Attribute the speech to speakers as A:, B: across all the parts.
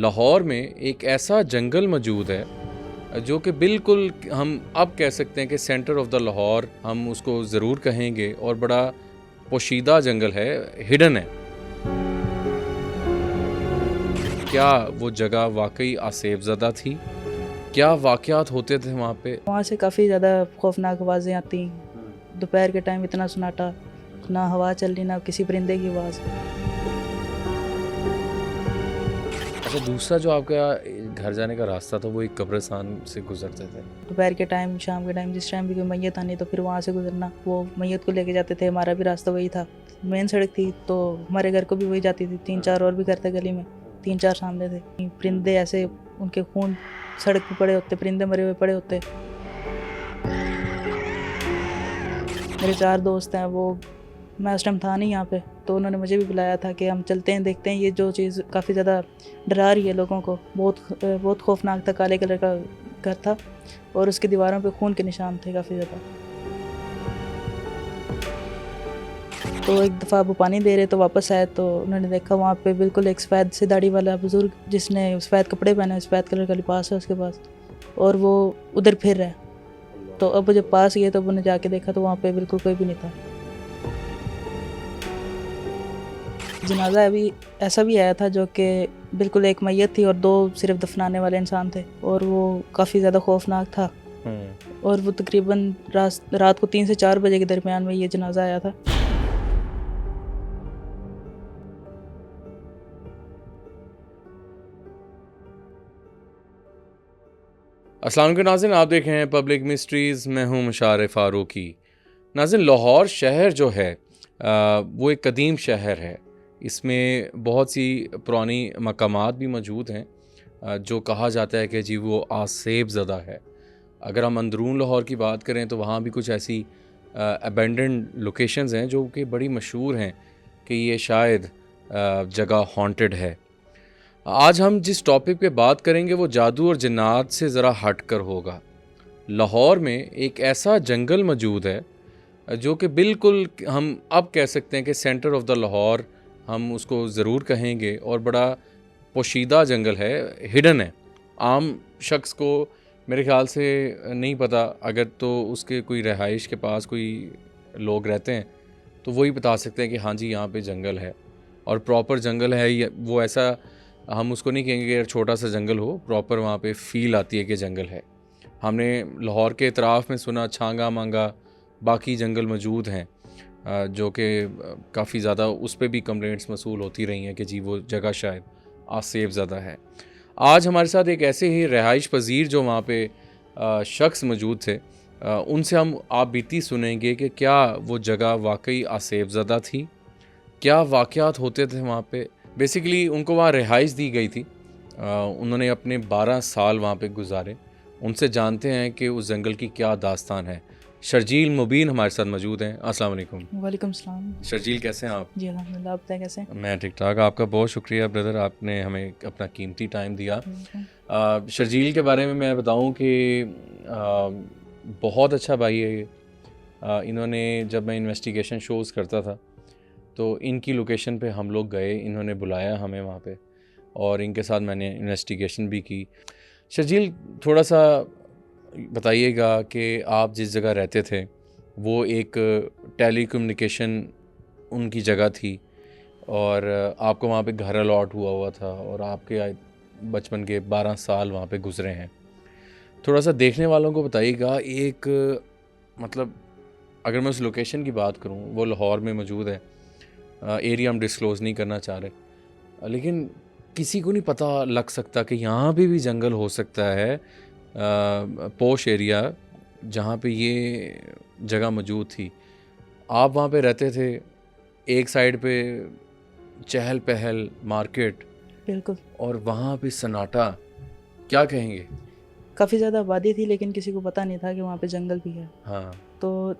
A: लाहौर में एक ऐसा जंगल मौजूद है जो कि बिल्कुल हम अब कह सकते हैं कि सेंटर ऑफ द लाहौर हम उसको ज़रूर कहेंगे, और बड़ा पोशीदा जंगल है, हिडन है। क्या वो जगह वाकई आसेफ ज़दा थी? क्या वाक़यात होते थे वहाँ पे?
B: वहाँ से काफ़ी ज़्यादा खौफनाक आवाज़ें आती। दोपहर के टाइम इतना सन्नाटा, ना हवा चल रही ना किसी परिंदे की आवाज़।
A: अच्छा, दूसरा जो आपका घर जाने का रास्ता था वो एक कब्रिस्तान से गुजरते थे।
B: दोपहर के टाइम, शाम के टाइम, जिस टाइम भी कोई मैयत आनी तो फिर वहाँ से गुजरना, वो मैयत को लेके जाते थे। हमारा भी रास्ता वही था, मेन सड़क थी तो हमारे घर को भी वही जाती थी। 3-4 और भी घर थे गली में, 3-4 सामने थे। परिंदे ऐसे, उनके खून सड़क पे पड़े होते, परिंदे मरे हुए पड़े होते। मेरे 4 दोस्त हैं, वो मैं उस टाइम था नहीं यहाँ पे, तो उन्होंने मुझे भी बुलाया था कि हम चलते हैं, देखते हैं। ये जो चीज़ काफ़ी ज़्यादा डरा रही है लोगों को, बहुत खौफनाक था। काले कलर का घर था और उसकी दीवारों पे खून के निशान थे काफ़ी ज़्यादा। तो एक दफ़ा वो पानी दे रहे तो वापस आए तो उन्होंने देखा वहाँ पे बिल्कुल एक सफ़ेद सी दाढ़ी वाला बुज़ुर्ग, जिसने सफ़ेद कपड़े पहने, सफ़ेद कलर का लिबास है उसके पास, और वो उधर फिर रहा है। तो अब जब पास गए तो उन्होंने जाके देखा तो वहाँ पे बिल्कुल कोई भी नहीं था। जनाजा अभी ऐसा भी आया था जो कि बिल्कुल एक मैयत थी और 2 सिर्फ दफनाने वाले इंसान थे, और वो काफ़ी ज़्यादा खौफनाक था। और वो तकरीबन रात को 3 से 4 बजे के दरमियान में ये जनाजा आया था।
A: अस्सलाम वालेकुम नाज़रीन, आप देख रहे हैं पब्लिक मिस्ट्रीज़। मैं हूं मुशारिफ फारूकी। नाज़रीन, लाहौर शहर जो है वो एक कदीम शहर है। इसमें बहुत सी पुरानी मकामात भी मौजूद हैं जो कहा जाता है कि जी वो आसेब ज़दा है। अगर हम अंदरून लाहौर की बात करें तो वहाँ भी कुछ ऐसी अबेंडेंड लोकेशंस हैं जो कि बड़ी मशहूर हैं कि ये शायद जगह हॉन्टेड है। आज हम जिस टॉपिक पे बात करेंगे वो जादू और जिन्नात से ज़रा हट कर होगा। लाहौर में एक ऐसा जंगल मौजूद है जो कि बिल्कुल हम अब कह सकते हैं कि सेंटर ऑफ द लाहौर हम उसको ज़रूर कहेंगे, और बड़ा पोशीदा जंगल है, हिडन है। आम शख्स को मेरे ख़्याल से नहीं पता, अगर तो उसके कोई रहाइश के पास कोई लोग रहते हैं तो वही बता सकते हैं कि हाँ जी यहाँ पे जंगल है, और प्रॉपर जंगल है। वो ऐसा हम उसको नहीं कहेंगे कि छोटा सा जंगल हो, प्रॉपर वहाँ पे फ़ील आती है कि जंगल है। हमने लाहौर के इतराफ़ में सुना छांगा मांगा बाकी जंगल मौजूद हैं जो कि काफ़ी ज़्यादा उस पर भी कंप्लेंट्स मसूल होती रही हैं कि जी वो जगह शायद आसेफ ज़दा है। आज हमारे साथ एक ऐसे ही रहाइश पजीर जो वहाँ पे शख्स मौजूद थे, उनसे हम आप बीती सुनेंगे कि क्या वो जगह वाकई आसेफ ज़दा थी, क्या वाक़यात होते थे वहाँ पे। बेसिकली उनको वहाँ रिहाइश दी गई थी। उन्होंने अपने 12 साल वहाँ पे गुजारे। उनसे जानते हैं कि उस जंगल की क्या दास्तान है। शर्जील मुबीन हमारे साथ मौजूद हैं। अस्सलाम वालेकुम।
B: वालेकुम सलाम।
A: शर्जील, कैसे हैं आप?
B: जी अल्हम्दुलिल्लाह, आप बताएं कैसे हैं?
A: मैं ठीक ठाक। आपका बहुत शुक्रिया ब्रदर, आपने हमें अपना कीमती टाइम दिया। शर्जील के बारे में मैं बताऊँ कि बहुत अच्छा भाई है ये। इन्होंने, जब मैं इन्वेस्टिगेशन शोज़ करता था तो इनकी लोकेशन पे हम लोग गए, इन्होंने बुलाया हमें वहाँ पे, और इनके साथ मैंने इन्वेस्टिगेशन भी की। शर्जील, थोड़ा सा बताइएगा कि आप जिस जगह रहते थे वो एक टेलीकम्युनिकेशन उनकी जगह थी, और आपको वहाँ पे घर अलॉट हुआ था, और आपके बचपन के 12 साल वहाँ पे गुजरे हैं। थोड़ा सा देखने वालों को बताइएगा। एक मतलब अगर मैं उस लोकेशन की बात करूँ, वो लाहौर में मौजूद है। एरिया हम डिस्क्लोज़ नहीं करना चाह रहे, लेकिन किसी को नहीं पता लग सकता कि यहाँ पे भी जंगल हो सकता है। पोश एरिया जहाँ पे ये जगह मौजूद थी। आप वहाँ पे रहते थे, एक साइड पे चहल पहल मार्केट,
B: बिल्कुल।
A: और वहाँ पे सन्नाटा। क्या कहेंगे?
B: काफ़ी ज़्यादा आबादी थी लेकिन किसी को पता नहीं था कि वहाँ पे जंगल भी है।
A: हाँ,
B: तो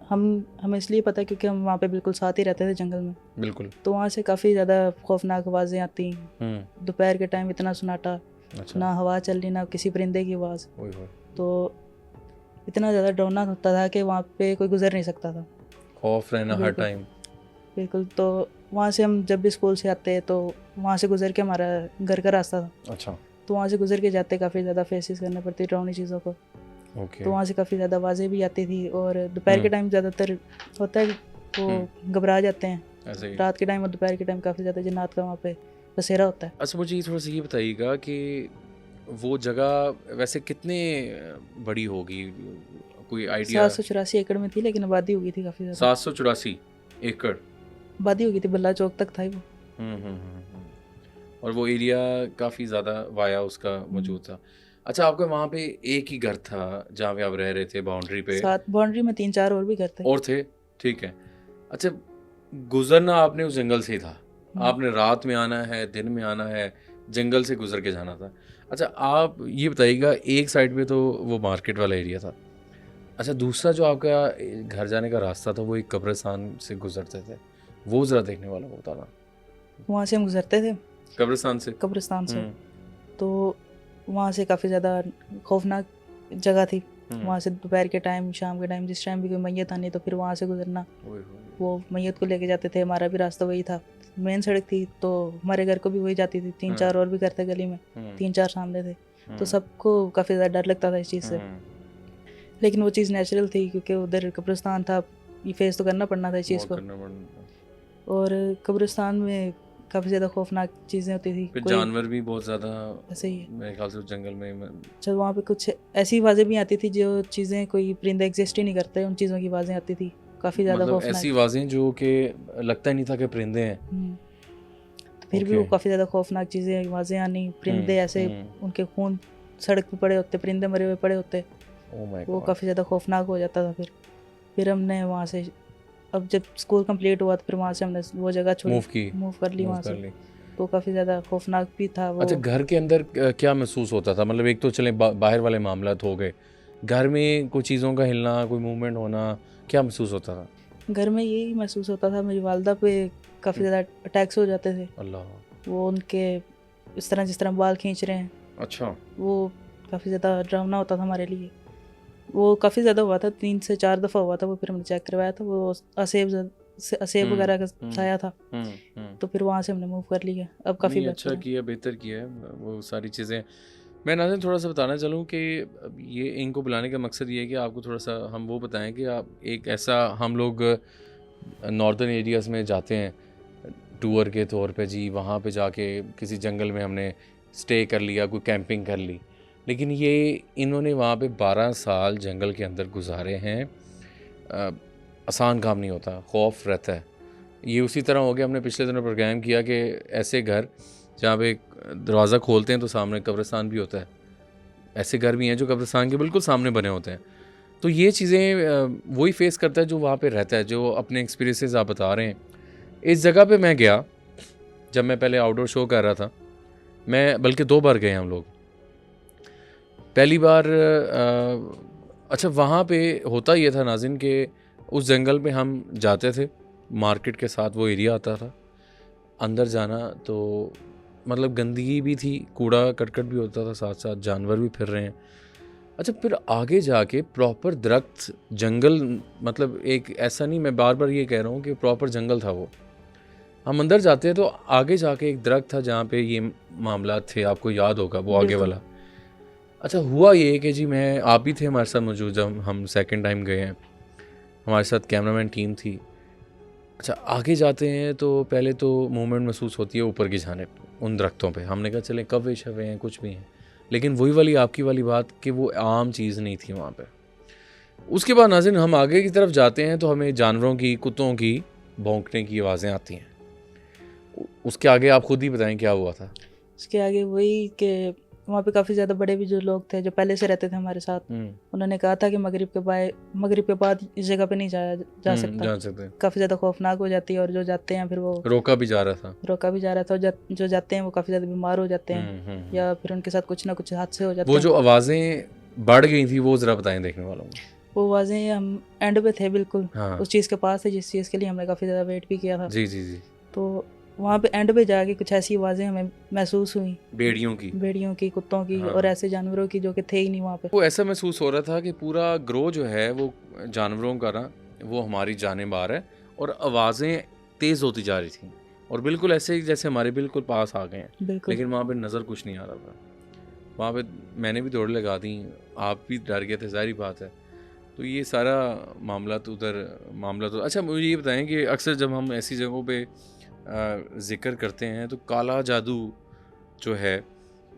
B: हमें इसलिए पता क्योंकि हम वहाँ पे बिल्कुल साथ ही रहते थे जंगल में।
A: बिल्कुल।
B: तो वहाँ से काफ़ी ज़्यादा खौफनाक आवाज़ें आती। दोपहर के टाइम इतना सन्नाटा,
A: अच्छा।
B: ना हवा चल रही ना किसी परिंदे की आवाज़।
A: ओए होए।
B: तो इतना ज़्यादा डरना होता था कि वहाँ पे कोई गुजर नहीं सकता था।
A: खौफ रहना हर
B: बिल्कुल।
A: टाइम।
B: बिल्कुल। तो वहाँ से हम जब भी स्कूल से आते तो वहाँ से गुजर के हमारा घर का रास्ता था,
A: अच्छा,
B: तो वहाँ से गुजर के जाते काफ़ी ज़्यादा फेसेस करने पड़ती डरावनी चीज़ों को।
A: ओके।
B: तो वहाँ से काफ़ी ज़्यादा आवाज़ें भी आती थी, और दोपहर के टाइम ज़्यादातर होता है कि वो घबरा जाते हैं।
A: ऐसे ही।
B: रात के टाइम और दोपहर के टाइम काफ़ी ज़्यादा जिन्नात का वहाँ पे बसेरा होता है।
A: अच्छा, मुझे थोड़ा सा ये बताइएगा कि वो जगह वैसे कितने बड़ी होगी, कोई आइडिया?
B: 784 एकड़ में थी, लेकिन आबादी हो गई थी काफ़ी ज़्यादा।
A: 784 एकड़।
B: आबादी हो गई थी, बल्ला चौक तक था ही वो।
A: और वो एरिया काफ़ी ज़्यादा वाया उसका मौजूद था। अच्छा, आपका वहाँ पे एक ही घर था जहाँ पे आप रह रहे थे, बाउंड्री पे?
B: साथ बाउंड्री में 3-4 और भी घर थे।
A: और थे, ठीक है। अच्छा, गुजरना आपने उस जंगल से ही था, आपने रात में आना है, दिन में आना है, जंगल से गुजर के जाना था। अच्छा, आप ये बताइएगा, एक साइड पे तो वो मार्केट वाला एरिया था, अच्छा दूसरा जो आपका घर जाने का रास्ता था वो एक कब्रिस्तान से गुजरते थे, वो ज़रा देखने वाला होता था।
B: वहाँ से हम गुजरते थे
A: कब्रिस्तान से?
B: कब्रिस्तान से, तो वहाँ से काफ़ी ज़्यादा खौफनाक जगह थी। वहाँ से दोपहर के टाइम, शाम के टाइम, जिस टाइम भी कोई मैयत आनी तो फिर वहाँ से गुजरना, वो मैयत को लेके जाते थे। हमारा भी रास्ता वही था, मेन सड़क थी, तो हमारे घर को भी वही जाती थी। 3-4 और भी घर थे गली में, 3-4 सामने थे, तो सबको काफ़ी ज़्यादा डर लगता था इस चीज़ से। लेकिन वो चीज़ नेचुरल थी, क्योंकि उधर कब्रिस्तान था, ये फेस तो करना पड़ना था इस चीज़ को। और कब्रिस्तान में काफ़ी ज़्यादा खौफनाक चीज़ें होती थी,
A: फिर जानवर भी बहुत ज़्यादा
B: ऐसे ही
A: मेरे ख्याल से उस जंगल में।
B: जब वहाँ पे कुछ ऐसी आवाज़ें भी आती थी जो चीज़ें कोई परिंदे एग्जिस्ट ही नहीं करते, उन चीज़ों की आवाज़ें आती थी, काफ़ी ज़्यादा
A: मतलब
B: खौफनाक।
A: ऐसी आवाज़ें जो कि लगता ही नहीं था कि परिंदे हैं।
B: तो फिर भी वो काफ़ी ज़्यादा खौफनाक चीज़ें, आवाज़ें आनी, परिंदे ऐसे उनके खून सड़क पे पड़े होते, परिंदे मरे हुए पड़े होते, वो काफ़ी ज़्यादा खौफनाक हो जाता था। फिर हमने वहाँ से, अब जब स्कूल कंप्लीट हुआ तो फिर वहाँ से हमने वो जगह छोड़ी, मूव कर ली वहाँ से। तो काफ़ी ज़्यादा खौफनाक भी था वो।
A: अच्छा, घर के अंदर क्या महसूस होता था? मतलब एक तो चले बाहर वाले मामलात हो गए, घर में कुछ चीज़ों का हिलना, कोई मूवमेंट होना, क्या महसूस होता था?
B: घर में यही महसूस होता था, मेरी वालदा पे काफ़ी ज़्यादा अटैक्स हो जाते थे।
A: अल्लाह।
B: वो उनके इस तरह, जिस तरह बाल खींच रहे हैं,
A: अच्छा,
B: वो काफ़ी ज़्यादा डरावना होता था हमारे लिए। वो काफ़ी ज़्यादा हुआ था, 3 से 4 दफ़ा हुआ था वो, फिर हमने चेक करवाया था, वो असेब वगैरह का साया था। तो फिर वहाँ से हमने मूव कर लिया, अब काफ़ी
A: अच्छा किया, बेहतर किया है वो सारी चीज़ें। मैं नाज़रीन थोड़ा सा बताना चलूँ कि ये इनको बुलाने का मकसद ये है कि आपको थोड़ा सा हम वो बताएं कि आप एक ऐसा, हम लोग नॉर्दर्न एरियाज़ में जाते हैं टूर के तौर पे जी, वहाँ पे जाके किसी जंगल में हमने स्टे कर लिया, कोई कैंपिंग कर ली, लेकिन ये इन्होंने वहाँ पे 12 साल जंगल के अंदर गुजारे हैं। आसान काम नहीं होता, खौफ रहता है। ये उसी तरह हो गया, हमने पिछले दिनों प्रोग्राम किया कि ऐसे घर जहाँ पे दरवाज़ा खोलते हैं तो सामने कब्रिस्तान भी होता है, ऐसे घर भी हैं जो कब्रिस्तान के बिल्कुल सामने बने होते हैं। तो ये चीज़ें वही फेस करता है जो वहाँ पे रहता है, जो अपने एक्सपीरियंसेस आप बता रहे हैं। इस जगह पे मैं गया जब मैं पहले आउटडोर शो कर रहा था, मैं बल्कि 2 बार गए हम लोग। पहली बार अच्छा वहाँ पे होता ये था नाज़रीन कि उस जंगल में हम जाते थे, मार्केट के साथ वो एरिया आता था, अंदर जाना तो मतलब गंदगी भी थी, कूड़ा करकट भी होता था, साथ साथ जानवर भी फिर रहे हैं। अच्छा, फिर आगे जाके प्रॉपर दरख्त जंगल, मतलब एक ऐसा नहीं, मैं बार बार ये कह रहा हूँ कि प्रॉपर जंगल था वो। हम अंदर जाते हैं तो आगे जाके एक दरख्त था जहाँ पे ये मामला थे, आपको याद होगा वो आगे वाला। अच्छा, हुआ ये कि जी मैं, आप भी थे हमारे साथ मौजूद जब हम सेकंड टाइम गए हैं, हमारे साथ कैमरामैन टीम थी। अच्छा, आगे जाते हैं तो पहले तो मूवमेंट महसूस होती है ऊपर की जाने उन दरख्तों पे, हमने कहा चलें कौवे शवे हैं, कुछ भी हैं, लेकिन वही वाली आपकी वाली बात कि वो आम चीज़ नहीं थी वहाँ पे। उसके बाद नाज़रीन हम आगे की तरफ जाते हैं तो हमें जानवरों की, कुत्तों की भौंकने की आवाज़ें आती हैं। उसके आगे आप खुद ही बताएं क्या हुआ था।
B: उसके आगे वही कि वहाँ पे काफ़ी ज़्यादा बड़े भी जो लोग थे जो पहले से रहते थे हमारे साथ, उन्होंने कहा था कि मगरिब के बाद इस जगह पे नहीं जा सकता, काफ़ी ज़्यादा खौफनाक हो जाती है, और जो जाते हैं फिर वो रोका भी जा रहा था, और जो जाते हैं वो काफ़ी ज़्यादा बीमार हो जाते हैं, या फिर उनके साथ कुछ ना कुछ हादसे हो जाते हैं।
A: वो जो आवाज़ें बढ़ गई थी वो ज़रा बताएं देखने वालों को।
B: वो आवाज़ें, हम एंड पे थे बिल्कुल, उस चीज़ के पास थे जिस चीज़ के लिए हमने काफ़ी ज़्यादा वेट भी किया था।
A: जी जी जी।
B: तो वहाँ पे एंड पे जाके कुछ ऐसी आवाज़ें हमें महसूस हुई, भेड़ियों की, कुत्तों की, और ऐसे जानवरों की जो कि थे ही नहीं वहाँ पे।
A: वो ऐसा महसूस हो रहा था कि पूरा ग्रो जो है वो जानवरों का ना, वो हमारी जानिब आ रहा है और आवाज़ें तेज़ होती जा रही थी। और बिल्कुल ऐसे ही जैसे हमारे बिल्कुल पास आ गए हैं,
B: बिल्कुल
A: लेकिन वहाँ पे नज़र कुछ नहीं आ रहा था। वहाँ पे मैंने भी दौड़ लगा दी, आप भी डर गए थे, ज़ाहिर बात है। तो ये सारा मामला तो अच्छा, मुझे ये बताएं कि अक्सर जब हम ऐसी जगहों पे ज़िक्र करते हैं तो काला जादू जो है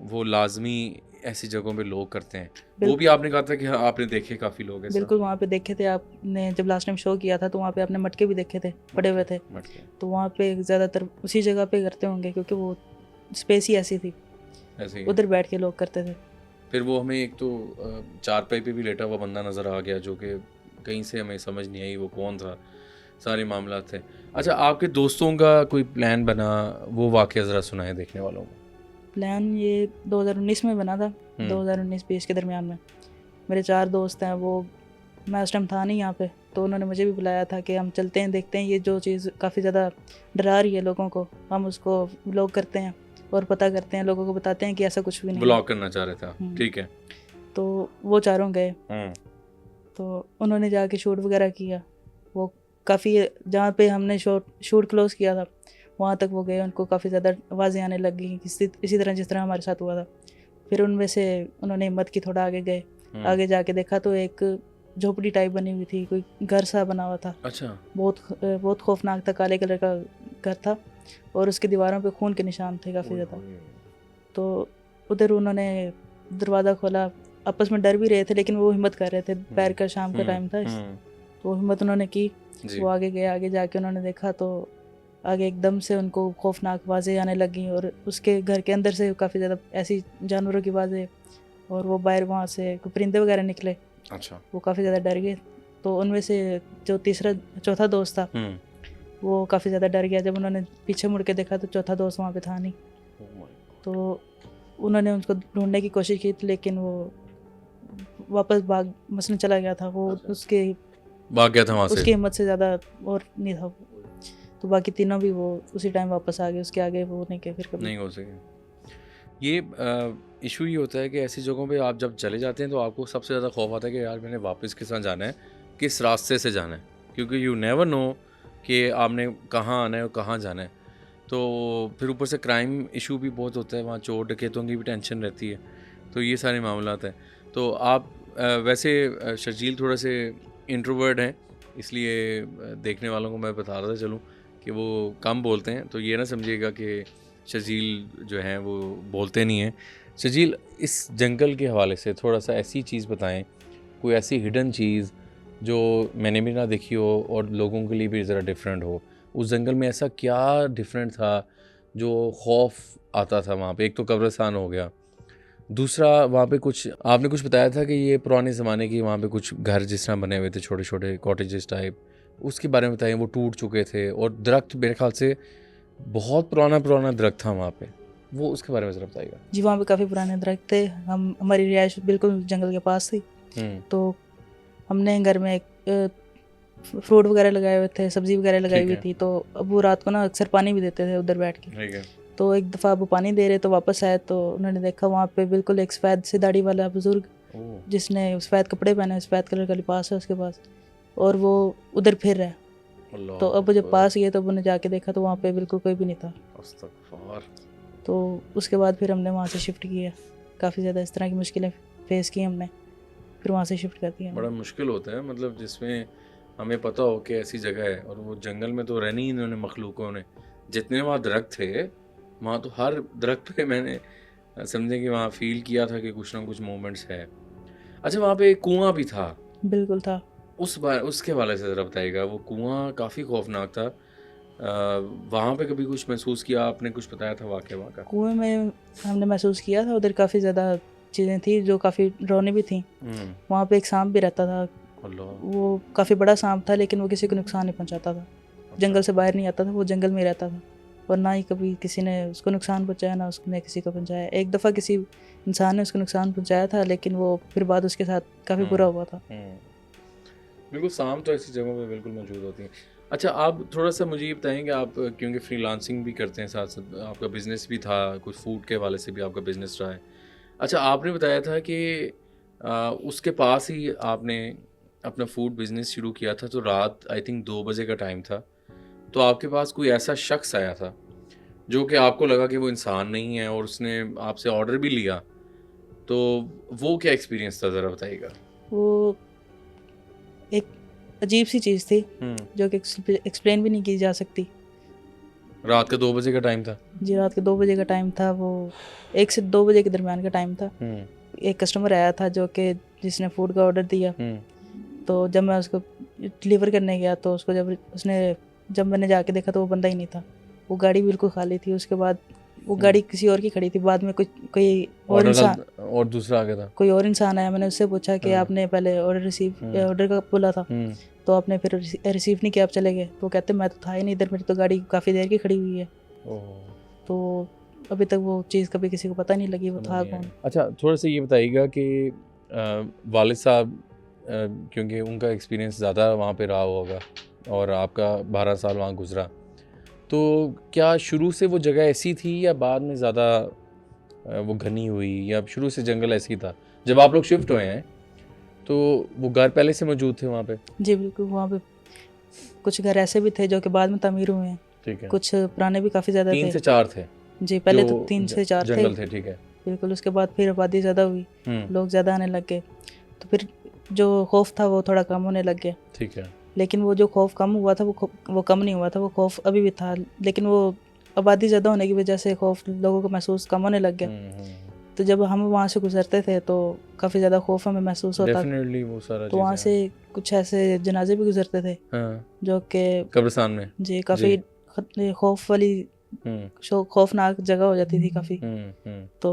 A: वो लाजमी ऐसी जगहों पे लोग करते हैं। वो भी आपने कहा था कि हाँ, आपने देखे काफ़ी लोग ऐसा।
B: बिल्कुल वहाँ पे देखे थे आपने, जब लास्ट टाइम शो किया था तो वहाँ पे आपने मटके भी देखे थे पड़े हुए थे।
A: मटके
B: तो वहाँ पे ज़्यादातर उसी जगह पे करते होंगे क्योंकि वो स्पेस ही ऐसी थी,
A: ऐसे ही।
B: उधर बैठ के लोग करते थे।
A: फिर वो हमें एक तो चारपाई पे भी लेटा हुआ बंदा नज़र आ गया जो कि कहीं से हमें समझ नहीं आई वो कौन था, सारे मामला थे। अच्छा, आपके दोस्तों का कोई प्लान बना, वो वाक़या ज़रा सुनाए देखने वालों को।
B: प्लान ये 2019 में बना था, 2019-20 के दरमियान में। मेरे 4 दोस्त हैं, वो मैं उस टाइम था नहीं यहाँ पे, तो उन्होंने मुझे भी बुलाया था कि हम चलते हैं, देखते हैं ये जो चीज़ काफ़ी ज़्यादा डरा रही है लोगों को, हम उसको व्लॉग करते हैं और पता करते हैं, लोगों को बताते हैं कि ऐसा कुछ भी नहीं है।
A: ब्लॉग करना चाह रहे थे आप, ठीक है।
B: तो वो चारों गए, तो उन्होंने जाके शूट वगैरह किया। वो काफ़ी जहाँ पे हमने शूट क्लोज़ किया था वहाँ तक वो गए, उनको काफ़ी ज़्यादा आवाज़ें आने लग गई इसी तरह जिस तरह हमारे साथ हुआ था। फिर उनमें से उन्होंने हिम्मत की, थोड़ा आगे गए, आगे जाके देखा तो एक झोपड़ी टाइप बनी हुई थी, कोई घर सा बना हुआ था।
A: अच्छा।
B: बहुत खौफनाक था, काले कलर का घर था और उसकी दीवारों पे खून के निशान थे काफ़ी ज़्यादा। तो उधर उन्होंने दरवाज़ा खोला, आपस में डर भी रहे थे लेकिन वो हिम्मत कर रहे थे, दोपहर का शाम का टाइम था, तो वो हिम्मत उन्होंने की। वो आगे गए, आगे जाके उन्होंने देखा तो आगे एकदम से उनको खौफनाक आवाज़ें आने लगी और उसके घर के अंदर से काफ़ी ज़्यादा ऐसी जानवरों की आवाज़ें, और वो बाहर वहाँ से परिंदे वगैरह निकले।
A: अच्छा।
B: वो काफ़ी ज़्यादा डर गए। तो उनमें से जो चौथा दोस्त था वो काफ़ी ज़्यादा डर गया। जब उन्होंने पीछे मुड़ के देखा तो चौथा दोस्त वहाँ पे था नहीं। तो उन्होंने उसको ढूंढने की कोशिश की लेकिन वो वापस मसलन चला गया था। वो
A: भाग गया था वहाँ से,
B: उसकी हिम्मत से ज़्यादा और नहीं था। तो बाकी तीनों भी वो उसी टाइम वापस आ गए, उसके आगे वो नहीं गए फिर कभी।
A: नहीं हो सके। ये इशू ये होता है कि ऐसी जगहों पे आप जब चले जाते हैं तो आपको सबसे ज़्यादा खौफ आता है कि यार मैंने वापस किस तरह जाना है, किस रास्ते से जाना है, क्योंकि यू नेवर नो कि आपने कहाँ आना है और कहाँ जाना है। तो फिर ऊपर से क्राइम इशू भी बहुत होता है वहाँ, चोर डकैतों की भी टेंशन रहती है, तो ये सारे मामलात हैं। तो आप वैसे शर्जील थोड़ा से इंट्रोवर्ट हैं, इसलिए देखने वालों को मैं बता रहा था चलूँ कि वो कम बोलते हैं, तो ये ना समझिएगा कि शर्जील जो हैं वो बोलते नहीं हैं। शर्जील, इस जंगल के हवाले से थोड़ा सा ऐसी चीज़ बताएं, कोई ऐसी हिडन चीज़ जो मैंने भी ना देखी हो और लोगों के लिए भी ज़रा डिफरेंट हो। उस जंगल में ऐसा क्या डिफरेंट था जो खौफ आता था वहाँ पे? एक तो कब्रिस्तान हो गया, दूसरा वहाँ पे कुछ आपने कुछ बताया था कि ये पुराने ज़माने की वहाँ पे कुछ घर जिस तरह बने हुए थे, छोटे छोटे कॉटेजेस टाइप, उसके बारे में बताइए। वो टूट चुके थे और दरख्त मेरे ख्याल से बहुत पुराना दरख्त था वहाँ पे, वो उसके बारे में ज़रा बताइएगा।
B: जी, वहाँ पे काफ़ी पुराने दरख्त थे। हमारी रिहाइश बिल्कुल जंगल के पास थी। तो हमने घर में एक फ्रूट वगैरह लगाए हुए थे, सब्जी वगैरह लगाई हुई थी। तो अब वो रात को ना अक्सर पानी भी देते थे उधर बैठ के।
A: ठीक है।
B: तो एक दफ़ा वो पानी दे रहे तो वापस आए तो उन्होंने देखा वहाँ पे बिल्कुल एक सफ़ेद सी दाढ़ी वाला बुजुर्ग, जिसने सफ़ेद कपड़े पहने, सफ़ेद कलर का लिबास है उसके पास, और वो उधर फिर रहा है। तो अब जब पास गए तो उन्होंने जाके देखा तो वहाँ पे बिल्कुल कोई भी नहीं था। तो उसके बाद फिर हमने वहाँ से शिफ्ट किया। काफ़ी ज़्यादा इस तरह की मुश्किलें फेस की हमने, फिर वहाँ से शिफ्ट कर दिया।
A: बड़ा मुश्किल होता है, मतलब जिसमें हमें पता हो कि ऐसी जगह है, और वो जंगल में तो रहनी ही इन्होंने मखलूकों ने, जितने वहाँ दरख्त थे वहाँ तो हर दरख्त पे मैंने समझे कि वहाँ फील किया था कि कुछ ना कुछ मोमेंट्स है। अच्छा, वहाँ पे एक कुआं भी था।
B: बिल्कुल था।
A: उसके हवाले से ज़रा बताइएगा। वो कुआं काफ़ी खौफनाक था। वहाँ पे कभी कुछ महसूस किया आपने? कुछ बताया था वाक़या वहाँ का?
B: कुएं में हमने महसूस किया था, उधर काफ़ी ज़्यादा चीज़ें थी जो काफ़ी डरावनी भी थी। वहाँ पे एक सांप भी रहता था। वो काफ़ी बड़ा सांप था लेकिन वो किसी को नुकसान नहीं पहुँचाता था। जंगल से बाहर नहीं आता था, वो जंगल में ही रहता था और ना ही कभी किसी ने उसको नुकसान पहुँचाया, ना उसने किसी को पहुँचाया। एक दफ़ा किसी इंसान ने उसको नुकसान पहुँचाया था लेकिन वो फिर बाद उसके साथ काफ़ी बुरा हुआ था।
A: बिल्कुल, सांप तो ऐसी जगहों पे बिल्कुल मौजूद होती हैं। अच्छा, आप थोड़ा-सा मुझे ये बताएँ कि आप क्योंकि फ्रीलांसिंग भी करते हैं, साथ-साथ आपका बिज़नेस भी था, कुछ फूड के हवाले से भी आपका बिज़नेस रहा है। अच्छा, आपने बताया था कि उसके पास ही आपने अपना फूड बिज़नेस शुरू किया था, तो रात आई थिंक 2 बजे का टाइम था। तो आपके पास कोई ऐसा शख्स आया था जो कि आपको लगा कि वो इंसान नहीं है और उसने आपसे ऑर्डर भी लिया, तो वो क्या एक्सपीरियंस था, ज़रा बताइएगा।
B: वो एक अजीब सी चीज़ थी जो कि एक्सप्लेन भी नहीं की जा सकती।
A: रात का 2 बजे का टाइम था।
B: जी, रात के 2 बजे का टाइम था, वो 1 से 2 बजे के दरमियान का टाइम था। एक कस्टमर आया था जो कि जिसने फ़ूड का ऑर्डर दिया, तो जब मैं उसको डिलीवर करने गया तो उसको जब मैंने जाके देखा तो वो बंदा ही नहीं था। वो गाड़ी बिल्कुल खाली थी। उसके बाद वो गाड़ी किसी और की खड़ी थी। बाद में कोई और इंसान
A: और दूसरा आ गया था।
B: कोई और इंसान आया। मैंने उससे पूछा कि आपने पहले ऑर्डर का बोला था, तो आपने फिर रिसीव नहीं किया, आप चले गए। तो वो कहते मैं तो था ही नहीं इधर, मेरी तो गाड़ी काफ़ी देर की खड़ी हुई है। तो अभी तक वो चीज़ कभी किसी को पता नहीं लगी वो था कौन।
A: अच्छा, थोड़ा सा ये बताइएगा कि वालिद साहब, क्योंकि उनका एक्सपीरियंस ज़्यादा वहाँ पे रहा होगा और आपका 12 साल वहाँ गुजरा, तो क्या शुरू से वो जगह ऐसी थी या बाद में ज़्यादा वो घनी हुई, या शुरू से जंगल ऐसी था? जब आप लोग शिफ्ट हुए हैं तो वो घर पहले से मौजूद थे वहाँ पे?
B: जी बिल्कुल, वहाँ पे कुछ घर ऐसे भी थे जो कि बाद में तामीर हुए हैं।
A: ठीक है।
B: कुछ पुराने भी काफ़ी ज़्यादा
A: 3
B: थे।
A: से 4 थे
B: जी, पहले
A: जो
B: तो 3 से 4 थे।
A: जंगल थे। ठीक है।
B: बिल्कुल, उसके बाद फिर आबादी ज़्यादा हुई, लोग ज़्यादा आने लग गए, तो फिर जो खौफ था वो थोड़ा कम होने लग गया।
A: ठीक है।
B: लेकिन वो जो खौफ कम हुआ था वो कम नहीं हुआ था, वो खौफ अभी भी था। लेकिन वो आबादी ज़्यादा होने की वजह से खौफ लोगों को महसूस कम होने लग गया। तो जब हम वहाँ से गुजरते थे तो काफ़ी ज़्यादा खौफ हमें महसूस होता।
A: डेफिनेटली वो सारा
B: तो वहाँ से कुछ ऐसे जनाजे भी गुजरते थे जो कि
A: कब्रिस्तान में।
B: जी काफ़ी खौफ वाली खौफनाक जगह हो जाती थी काफ़ी।
A: तो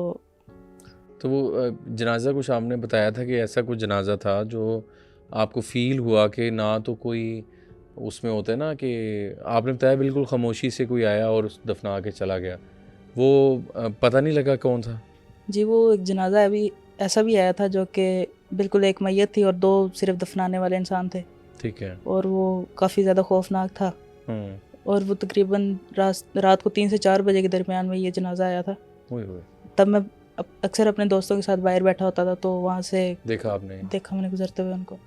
A: वो जनाजा कुछ आपने बताया था कि ऐसा कुछ जनाजा था जो आपको फ़ील हुआ कि ना तो कोई उसमें होता है ना, कि आपने बताया बिल्कुल खामोशी से कोई आया और उस दफना के चला गया, वो पता नहीं लगा कौन था?
B: जी, वो एक जनाजा अभी ऐसा भी आया था जो कि बिल्कुल एक मैयत थी और 2 सिर्फ दफनाने वाले इंसान थे।
A: ठीक है।
B: और वो काफ़ी ज़्यादा खौफनाक था। और वो तकरीबन रात को 3 से 4 बजे के दरमियान में ये जनाजा आया था। तब मैं अक्सर अपने दोस्तों के साथ बाहर बैठा होता था, तो वहाँ से
A: देखा आपने?
B: देखा मैंने गुजरते हुए उनको,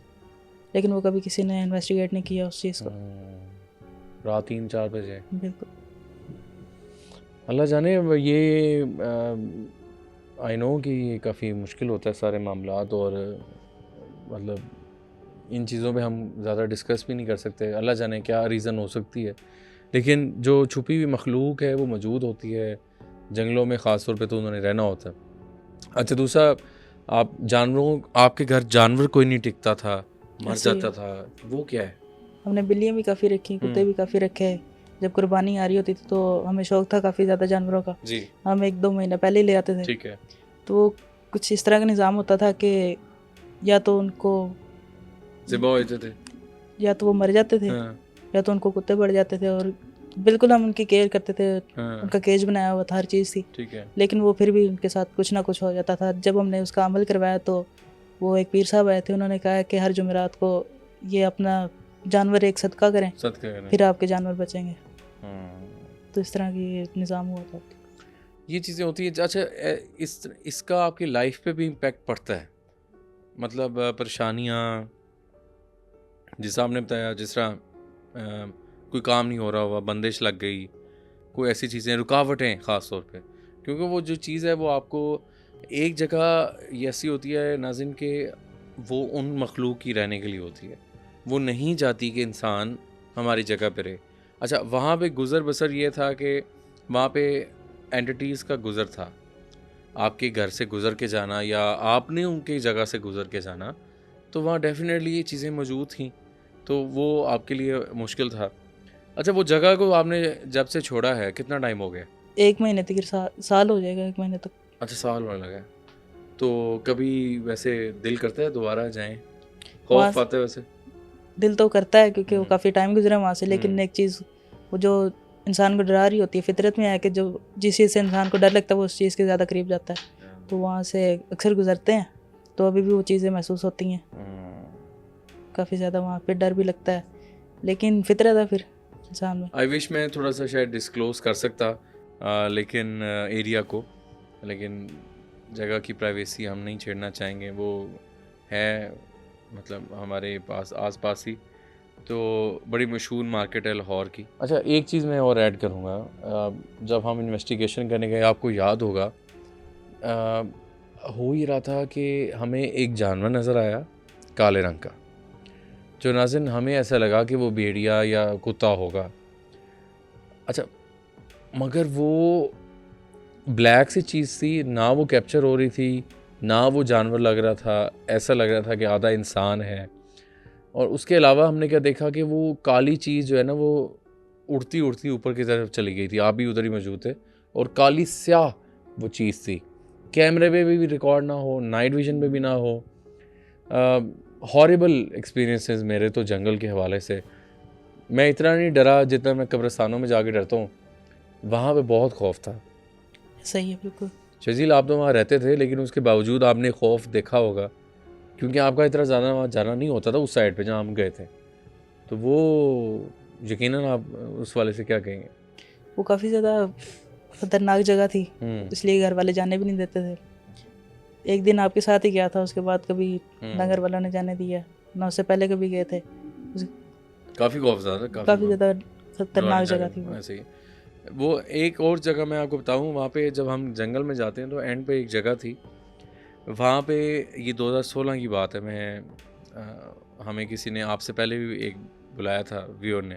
B: लेकिन वो कभी किसी ने इन्वेस्टिगेट नहीं किया उस चीज़ को।
A: रात 3-4 बजे।
B: बिल्कुल।
A: अल्लाह जाने। ये आई नो कि ये काफ़ी मुश्किल होता है सारे मामलात, और मतलब इन चीज़ों पे हम ज़्यादा डिस्कस भी नहीं कर सकते। अल्लाह जाने क्या रीज़न हो सकती है, लेकिन जो छुपी हुई मखलूक है वो मौजूद होती है जंगलों में, ख़ास तौर पे तो उन्होंने रहना होता है। अच्छा, दूसरा, आप जानवरों, आपके घर जानवर कोई नहीं टिकता था, मर जाता था, वो क्या है?
B: हमने बिल्लियाँ भी काफ़ी रखी, कुत्ते भी काफ़ी रखे। जब कुर्बानी आ रही होती थी तो हमें शौक था काफ़ी ज़्यादा जानवरों का।
A: जी।
B: हम 1-2 महीने पहले ही ले आते थे।
A: ठीक है।
B: तो कुछ इस तरह का निज़ाम होता था कि या तो उनको
A: ज़िबा हो जाते थे,
B: या तो वो मर जाते थे, या तो उनको कुत्ते बढ़ जाते थे। और बिल्कुल हम उनकी केयर करते थे। उनका केज बनाया हुआ था, हर चीज़ थी।
A: ठीक है।
B: लेकिन वो फिर भी उनके साथ कुछ ना कुछ हो जाता था। जब हमने उसका अमल करवाया तो वो एक पीर साहब आए थे, उन्होंने कहा कि हर जुमेरात को ये अपना जानवर एक सदका करें, फिर आपके जानवर बचेंगे। तो इस तरह की निज़ाम हुआ था।
A: ये चीज़ें होती हैं। अच्छा, इसका आपकी लाइफ पे भी इम्पेक्ट पड़ता है? मतलब परेशानियाँ, जैसा आपने बताया, जिस तरह कोई काम नहीं हो रहा हुआ, बंदिश लग गई, कोई ऐसी चीज़ें, रुकावटें ख़ास तौर पे, क्योंकि वो जो चीज़ है वो आपको एक जगह ऐसी होती है नाज़िन के, वो उन मखलूक की रहने के लिए होती है, वो नहीं चाहती कि इंसान हमारी जगह पे रहे। अच्छा, वहाँ पे गुज़र बसर ये था कि वहाँ पे एंटिटीज़ का गुज़र था, आपके घर से गुज़र के जाना या आपने उनकी जगह से गुज़र के जाना, तो वहाँ डेफिनेटली ये चीज़ें मौजूद थीं, तो वो आपके लिए मुश्किल था। अच्छा, वो जगह को आपने जब से छोड़ा है कितना टाइम हो गया?
B: 1 महीने तक, साल हो जाएगा 1 महीने तक।
A: अच्छा, साल होने लगा है। तो कभी वैसे दिल करता है दोबारा जाएं? खौफ आता है वैसे?
B: दिल तो करता है क्योंकि वो काफ़ी टाइम गुजरा वहाँ से। लेकिन एक चीज़ वो जो इंसान को डरा रही होती है, फितरत में है कि जो जिस चीज़ से इंसान को डर लगता है वो उस चीज़ के ज़्यादा करीब जाता है। तो वहाँ से अक्सर गुजरते हैं तो अभी भी वो चीज़ें महसूस होती हैं। काफ़ी ज़्यादा वहाँ पे डर भी लगता है, लेकिन फितरत है फिर इंसान में।
A: आई विश मैं थोड़ा सा शायद डिस्क्लोज कर सकता, लेकिन एरिया को, लेकिन जगह की प्राइवेसी हम नहीं छेड़ना चाहेंगे। वो है मतलब हमारे पास आस पास ही, तो बड़ी मशहूर मार्केट है लाहौर की। अच्छा, एक चीज़ मैं और ऐड करूँगा, जब हम इन्वेस्टिगेशन करने गए, आपको याद होगा, हो ही रहा था कि हमें एक जानवर नज़र आया काले रंग का, जो नाज़रीन हमें ऐसा लगा कि वो भेड़िया या कुत्ता होगा। अच्छा, मगर वो ब्लैक सी चीज़ थी, ना वो कैप्चर हो रही थी, ना वो जानवर लग रहा था, ऐसा लग रहा था कि आधा इंसान है। और उसके अलावा हमने क्या देखा कि वो काली चीज़ जो है ना, वो उड़ती उड़ती ऊपर की तरफ चली गई थी। आप भी उधर ही मौजूद थे, और काली स्याह वो चीज़ थी। कैमरे पे भी रिकॉर्ड ना हो, नाइट विजन पे भी ना हो। हॉरिबल एक्सपीरियंसेस मेरे तो जंगल के हवाले से। मैं इतना नहीं डरा जितना मैं कब्रिस्तानों में जाके डरता हूँ, वहाँ पे बहुत खौफ था।
B: सही है बिल्कुल।
A: शजील, आप तो वहाँ रहते थे, लेकिन उसके बावजूद आपने खौफ देखा होगा, क्योंकि आपका इतना ज़्यादा वहाँ जाना नहीं होता था उस साइड पे जहाँ हम गए थे। तो वो यकीनन आप उस वाले से क्या कहेंगे?
B: वो काफ़ी ज़्यादा खतरनाक जगह थी,
A: हम्म,
B: इसलिए घर वाले जाने भी नहीं देते थे। एक दिन आपके साथ ही गया था, उसके बाद कभी ना घर वालों ने जाने दिया, ना उससे पहले कभी गए थे।
A: काफ़ी खौफनाक,
B: काफ़ी ज़्यादा खतरनाक जगह थी वो।
A: ऐसे ही। वो एक और जगह मैं आपको बताऊँ, वहाँ पे जब हम जंगल में जाते हैं तो एंड पे एक जगह थी, वहाँ पे, ये 2016 की बात है, हमें किसी ने आपसे पहले भी एक बुलाया था व्यूअर ने,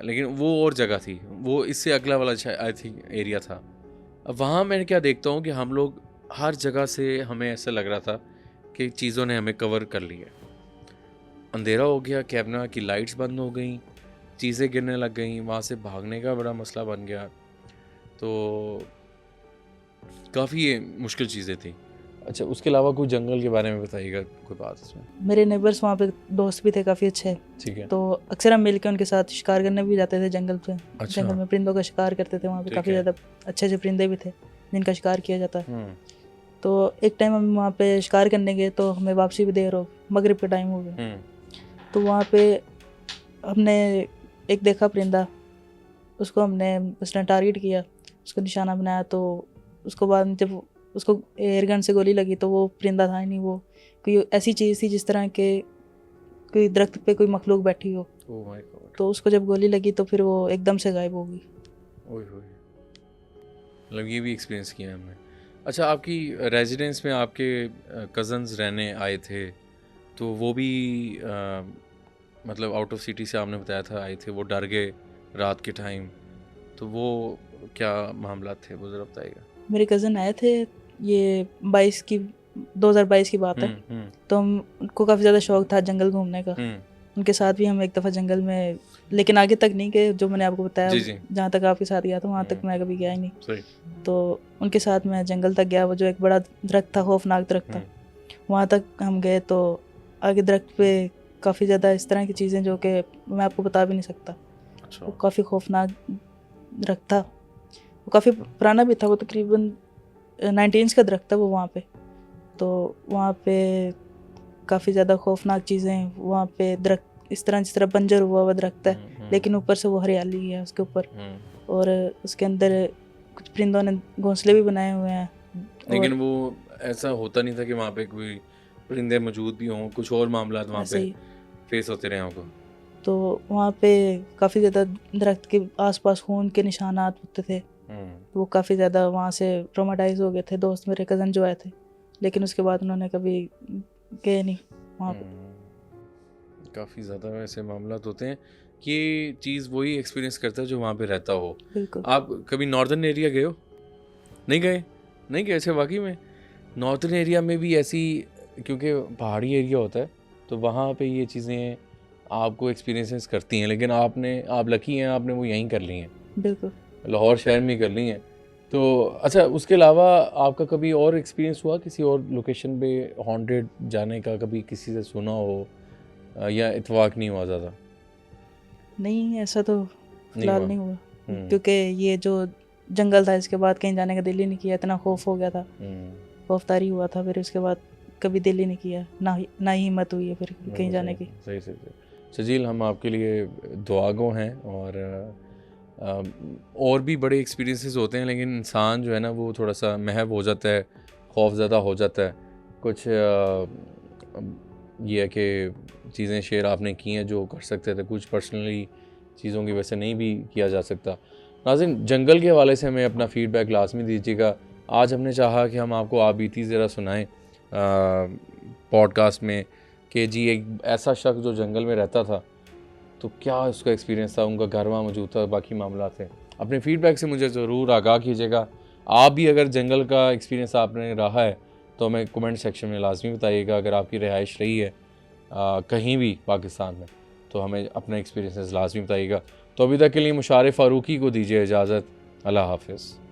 A: लेकिन वो और जगह थी, वो इससे अगला वाला आई थिंक एरिया था। अब वहाँ मैं क्या देखता हूँ कि हम लोग हर जगह से, हमें ऐसा लग रहा था कि चीज़ों ने हमें कवर कर लिया। अंधेरा हो गया, कैमरा की लाइट्स बंद हो गई, चीज़ें गिरने लग गई, वहाँ से भागने का बड़ा मसला बन गया। तो काफ़ी ये मुश्किल चीज़ें थी। अच्छा, उसके अलावा कोई जंगल के बारे में बताइएगा, कोई बात इसमें?
B: मेरे नेबर्स वहाँ पे दोस्त भी थे काफ़ी अच्छे,
A: ठीक है।
B: तो अक्सर हम मिलकर उनके साथ शिकार करने भी जाते थे जंगल पे।
A: अच्छा।
B: जंगल में परिंदों का शिकार करते थे, वहाँ पे
A: ठीक
B: काफ़ी
A: है।
B: ज़्यादा अच्छे अच्छे परिंदे भी थे जिनका शिकार किया जाता है।
A: हम्म,
B: तो एक टाइम हम वहाँ पे शिकार करने गए, तो हमें वापसी भी देर हो, मगरिब का टाइम हो गया। तो वहाँ पे हमने एक देखा परिंदा, उसने टारगेट किया, उसको निशाना बनाया। तो उसको बाद में जब उसको एयर गन से गोली लगी, तो वो परिंदा था ही नहीं, वो कोई ऐसी चीज़ थी जिस तरह के कोई दरख्त पे कोई मखलूक बैठी हो।
A: Oh my God.
B: तो उसको जब गोली लगी तो फिर वो एकदम से गायब हो गई।
A: ओए होए, मतलब ये भी एक्सपीरियंस किया है हमने। अच्छा, आपकी रेजिडेंस में आपके कज़न्स रहने आए थे, तो वो भी मतलब आउट ऑफ सिटी से आपने बताया था आए थे, वो डर गए रात के टाइम, तो वो क्या मामला थे, वो ज़रा बताइएगा।
B: मेरे कज़न आए थे, ये 2022 की बात है।
A: हम्म,
B: तो उनको काफ़ी ज़्यादा शौक था जंगल घूमने का।
A: हम्म,
B: उनके साथ भी हम एक दफ़ा जंगल में, लेकिन आगे तक नहीं गए, जो मैंने आपको बताया
A: जी जी,
B: जहाँ तक आपके साथ गया था वहाँ तक मैं कभी गया ही नहीं।
A: सही।
B: तो उनके साथ मैं जंगल तक गया, वो जो एक बड़ा दरख्त था, खौफनाक दरख्त था, वहाँ तक हम गए। तो आगे दरख्त पे काफ़ी ज़्यादा इस तरह की चीज़ें जो कि मैं आपको बता भी नहीं सकता।
A: अच्छा।
B: वो काफ़ी खौफनाक दरख्त था, वो काफ़ी पुराना भी था, वो तकरीबन 19 का दरख्त था वो वहाँ पे। तो वहाँ पे काफ़ी ज़्यादा खौफनाक चीज़ें, वहाँ पे दरख्त इस तरह जिस तरह बंजर हुआ दरख्त है, लेकिन ऊपर से वो हरियाली है उसके ऊपर, और उसके अंदर कुछ परिंदों ने घोंसले भी बनाए हुए हैं।
A: लेकिन वो ऐसा होता नहीं था कि वहाँ पे कोई परिंदे मौजूद भी हों, कुछ और मामला वहाँ
B: ऐसे
A: पे
B: ही
A: फेस होते रहे आपको?
B: तो वहाँ पे काफ़ी ज़्यादा दरख्त के आसपास खून के निशानात होते थे। वो काफ़ी ज़्यादा वहाँ से ट्रॉमाटाइज हो गए थे दोस्त मेरे, कज़न जो आए थे, लेकिन उसके बाद उन्होंने कभी गए नहीं वहाँ पे।
A: काफ़ी ज़्यादा वैसे मामला होते हैं, ये चीज़ वही एक्सपीरियंस करता है जो वहाँ पे रहता हो।
B: बिल्कुल।
A: आप कभी नॉर्दर्न एरिया गए हो? नहीं गए? नहीं गए? अच्छा, वाकई में नॉर्दर्न एरिया में भी ऐसी, क्योंकि पहाड़ी एरिया होता है, तो वहाँ पे ये चीज़ें आपको एक्सपीरियंसेस करती हैं, लेकिन आप लकी हैं, आपने वो यहीं कर ली हैं,
B: बिल्कुल।
A: लाहौर शहर में ही कर ली हैं। तो अच्छा, उसके अलावा आपका कभी और एक्सपीरियंस हुआ किसी और लोकेशन पे हॉन्टेड जाने का, कभी किसी से सुना हो, या इत्तेफाक नहीं हुआ ज़्यादा?
B: नहीं, ऐसा तो
A: नहीं
B: फिलहाल
A: हुआ।
B: नहीं हुआ, क्योंकि ये जो जंगल था इसके बाद कहीं जाने का दिल ही नहीं किया, इतना खौफ हो गया था, खौफतारी हुआ था, फिर उसके बाद कभी दिल ही नहीं किया, ना ही हिम्मत हुई है फिर कहीं जाने की।
A: सही सही सही। शजील, हम आपके लिए दुआगो हैं, और भी बड़े एक्सपीरियंसेस होते हैं, लेकिन इंसान जो है ना वो थोड़ा सा महव हो जाता है, खौफ ज़्यादा हो जाता है। कुछ ये है कि चीज़ें शेयर आपने की हैं जो कर सकते थे, कुछ पर्सनली चीज़ों की वजह से नहीं भी किया जा सकता। नाज़रीन, जंगल के हवाले से हमें अपना फ़ीडबैक लाज़मी दीजिएगा। आज हमने चाहा कि हम आपको आबीती ज़रा सुनाएं पॉडकास्ट में कि जी एक ऐसा शख्स जो जंगल में रहता था तो क्या उसका एक्सपीरियंस था, उनका घर वहाँ मौजूद था, बाकी मामला थे। अपने फ़ीडबैक से मुझे ज़रूर आगाह कीजिएगा। आप भी अगर जंगल का एक्सपीरियंस आपने रहा है तो हमें कमेंट सेक्शन में लाजमी बताइएगा। अगर आपकी रिहाइश रही है कहीं भी पाकिस्तान में तो हमें अपना एक्सपीरियंस लाजमी बताइएगा। तो अभी तक के लिए मुशारे फ़ारूकी को दीजिए इजाज़त। अल्लाह हाफ़िज़।